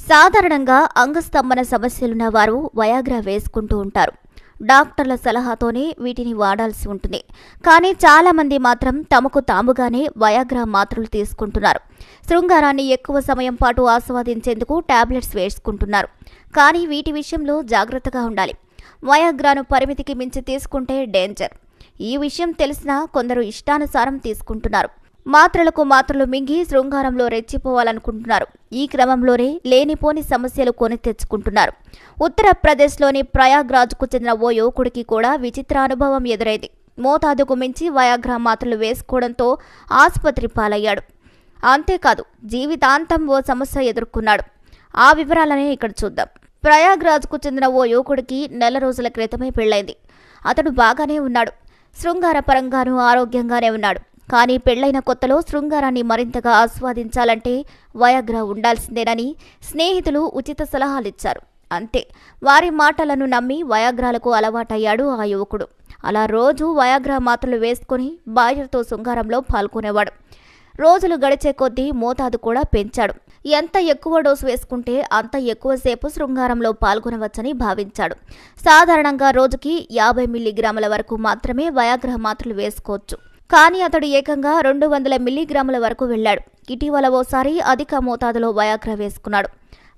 సాధారణంగా అంగస్తంభన సమస్యలున్న వారు వయాగ్రా వేసుకుంటూ ఉంటారు. డాక్టర్ల సలహాతోనే వీటిని వాడాల్సి ఉంటుంది. కానీ చాలామంది మాత్రం తమకు తాముగానే వయాగ్రా మాత్రలు తీసుకుంటున్నారు. శృంగారాన్ని ఎక్కువ సమయం పాటు ఆస్వాదించేందుకు టాబ్లెట్స్ వేసుకుంటున్నారు. కానీ వీటి విషయంలో జాగ్రత్తగా ఉండాలి. వయాగ్రాను పరిమితికి మించి తీసుకుంటే డేంజర్. ఈ విషయం తెలిసినా కొందరు ఇష్టానుసారం తీసుకుంటున్నారు. మాత్రలు మింగి శృంగారంలో రెచ్చిపోవాలనుకుంటున్నారు. ఈ క్రమంలోనే లేనిపోని సమస్యలు కొని తెచ్చుకుంటున్నారు. ఉత్తరప్రదేశ్లోని ప్రయాగ్రాజ్కు చెందిన ఓ యువకుడికి కూడా విచిత్ర అనుభవం ఎదురైంది. మోతాదుకు మించి వయాగ్రా మాత్రలు వేసుకోవడంతో ఆసుపత్రి పాలయ్యాడు. అంతేకాదు జీవితాంతం ఓ సమస్య ఎదుర్కొన్నాడు. ఆ వివరాలనే ఇక్కడ చూద్దాం. ప్రయాగ్రాజ్కు చెందిన ఓ యువకుడికి నెల రోజుల క్రితమే పెళ్లైంది. అతడు బాగానే ఉన్నాడు. శృంగార పరంగానూ ఆరోగ్యంగానే ఉన్నాడు. కానీ పెళ్లైన కొత్తలో శృంగారాన్ని మరింతగా ఆస్వాదించాలంటే వయాగ్రా ఉండాల్సిందేనని స్నేహితులు ఉచిత సలహాలిచ్చారు. అంతే, వారి మాటలను నమ్మి వయాగ్రాలకు అలవాటయ్యాడు ఆ యువకుడు. అలా రోజు వయాగ్రా మాత్రలు వేసుకుని భార్యతో శృంగారంలో పాల్గొనేవాడు. రోజులు గడిచే కొద్దీ మోతాదు కూడా పెంచాడు. ఎంత ఎక్కువ డోసు వేసుకుంటే అంత ఎక్కువసేపు శృంగారంలో పాల్గొనవచ్చని భావించాడు. సాధారణంగా రోజుకి 50 మిల్లీగ్రాముల వరకు మాత్రమే వయాగ్రా మాత్రలు వేసుకోవచ్చు. కానీ అతడు ఏకంగా 200 మిల్లీగ్రాముల వరకు వెళ్లాడు. ఇటీవల ఓసారి అధిక మోతాదులో వయాగ్రా వేసుకున్నాడు.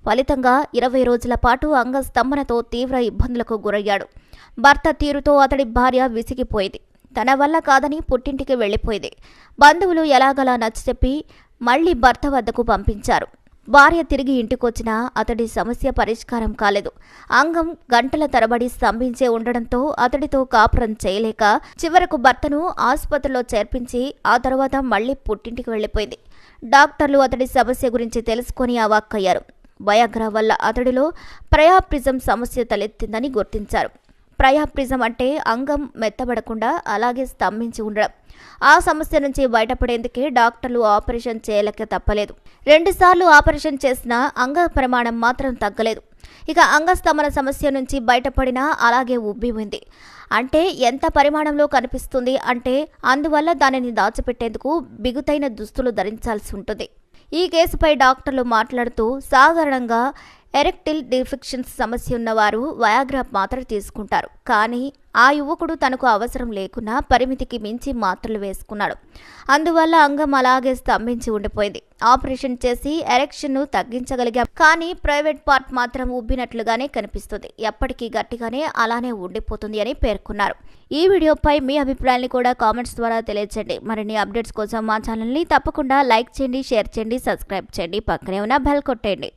ఫలితంగా 20 రోజుల పాటు అంగస్తంభనతో తీవ్ర ఇబ్బందులకు గురయ్యాడు. భర్త తీరుతో అతడి భార్య విసిగిపోయింది. తన వల్ల కాదని పుట్టింటికి వెళ్లిపోయింది. బంధువులు ఎలాగలా నచ్చచెప్పి మళ్లీ భర్త వద్దకు పంపించారు. భార్య తిరిగి ఇంటికొచ్చినా అతడి సమస్య పరిష్కారం కాలేదు. అంగం గంటల తరబడి స్తంభించే ఉండడంతో అతడితో కాపురం చేయలేక చివరకు భర్తను ఆసుపత్రిలో చేర్పించి ఆ తర్వాత మళ్లీ పుట్టింటికి వెళ్లిపోయింది. డాక్టర్లు అతడి సమస్య గురించి తెలుసుకుని అవాక్కయ్యారు. వయాగ్రా వల్ల అతడిలో ప్రయాప్రిజం సమస్య తలెత్తిందని గుర్తించారు. ప్రయాప్రిజం అంటే అంగం మెత్తబడకుండా అలాగే స్తంభించి ఉండడం. ఆ సమస్య నుంచి బయటపడేందుకే డాక్టర్లు ఆపరేషన్ చేయలేక తప్పలేదు. 2 సార్లు ఆపరేషన్ చేసినా అంగ ప్రమాణం మాత్రం తగ్గలేదు. ఇక అంగస్తంభన సమస్య నుంచి బయటపడినా అలాగే ఉబ్బిపోయింది. అంటే ఎంత పరిమాణంలో కనిపిస్తుంది అంటే అందువల్ల దానిని దాచిపెట్టేందుకు బిగుతైన దుస్తులు ధరించాల్సి ఉంటుంది. ఈ కేసుపై డాక్టర్లు మాట్లాడుతూ సాధారణంగా ఎరెక్టిల్ డిఫెక్షన్స్ సమస్య ఉన్నవారు వయాగ్రా మాత్ర తీసుకుంటారు. కానీ ఆ యువకుడు తనకు అవసరం లేకున్నా పరిమితికి మించి మాత్రలు వేసుకున్నాడు. అందువల్ల అంగం అలాగే స్తంభించి ఉండిపోయింది. ఆపరేషన్ చేసి ఎరెక్షన్ను తగ్గించగలిగాం. కానీ ప్రైవేట్ పార్ట్ మాత్రం ఉబ్బినట్లుగానే కనిపిస్తుంది. ఎప్పటికీ గట్టిగానే అలానే ఉండిపోతుంది అని పేర్కొన్నారు. ఈ వీడియోపై మీ అభిప్రాయాన్ని కూడా కామెంట్స్ ద్వారా తెలియజేయండి. మరిన్ని అప్డేట్స్ కోసం మా ఛానల్ని తప్పకుండా లైక్ చేయండి, షేర్ చేయండి, సబ్స్క్రైబ్ చేయండి. పక్కనే ఉన్న బెల్ కొట్టండి.